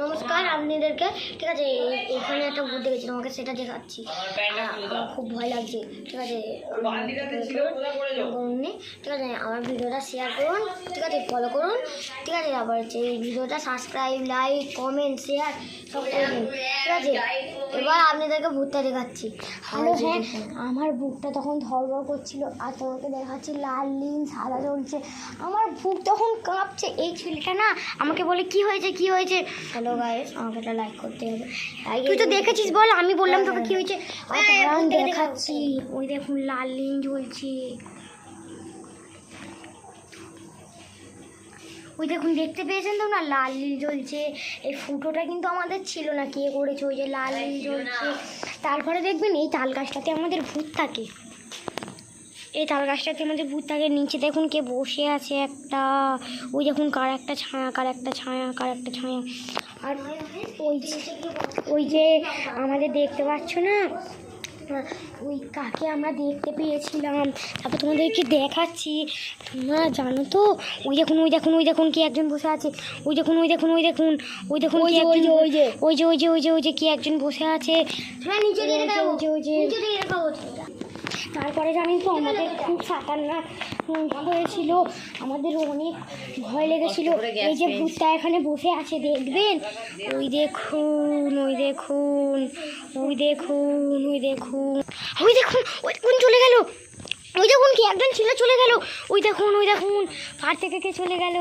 নমস্কার আপনাদেরকে। ঠিক আছে, এখানে একটা ভূত দেখেছি, তোমাকে সেটা দেখাচ্ছি। আমার খুব ভয় লাগছে। ঠিক আছে, ঠিক আছে, আমার ভিডিওটা শেয়ার করুন, ঠিক আছে, ফলো করুন, ঠিক আছে, আবার হচ্ছে এই ভিডিওটা সাবস্ক্রাইব, লাইক, কমেন্ট, শেয়ার সব করবেন, ঠিক আছে। এবার আপনাদেরকে ভূতটা দেখাচ্ছি। হ্যালো, হ্যাঁ, আমার বুকটা তখন ধরবর করছিল, আর তোমাকে দেখাচ্ছি লাল লিন সাদা জ্বলছে, আমার বুক তখন কাঁপছে। এই ছেলেটা না আমাকে বলে কি হয়েছে কি হয়েছে। হ্যালো গাইস, আমাকে একটা লাইক করতে হবে। তুই তো দেখেছিস, বল। আমি বললাম তোকে কি হয়েছে, আমি দেখাচ্ছি। ওই দেখুন লাল লিন জ্বলছে, ওই দেখুন, দেখতে পেয়েছেন তো না, লাল নীল জ্বলছে। এই ফুটোটা কিন্তু আমাদের ছিল না, কে করেছে, ওই যে লাল নীল জ্বলছে। তারপরে দেখবেন এই তাল গাছটাতে আমাদের ভূত থাকে, এই তাল গাছটাতে আমাদের ভূত থাকে। নিচে দেখুন কে বসে আছে একটা, ওই দেখুন কার একটা ছায়া, কার একটা ছায়া, কার একটা ছায়া। আর ওই যে আমাদের দেখতে পাচ্ছ না, ওই কাকে আমরা দেখতে পেয়েছিলাম, তারপর তোমাদেরকে দেখাচ্ছি। তোমরা জানো তো, ওই দেখুন ওই দেখুন ওই দেখুন কি একজন বসে আছে, ওই দেখুন ওই দেখুন ওই দেখুন ওই দেখুন ওই যে ওই যে ওই যে ওই যে ওই যে ওই যে ওই যে কি একজন বসে আছে। তারপরে জানেন তো, আমাদের খুব সাঁতার না হয়েছিল, আমাদের অনেক ভয় লেগেছিল। এই যে ভূতটা এখানে বসে আছে দেখবেন, ওই দেখুন ওই দেখুন ওই দেখুন ওই দেখুন ওই দেখুন ওই দেখুন চলে গেল, ওই দেখুন কি একজন ছিল চলে গেল, ওই দেখুন পার থেকে কে চলে গেল।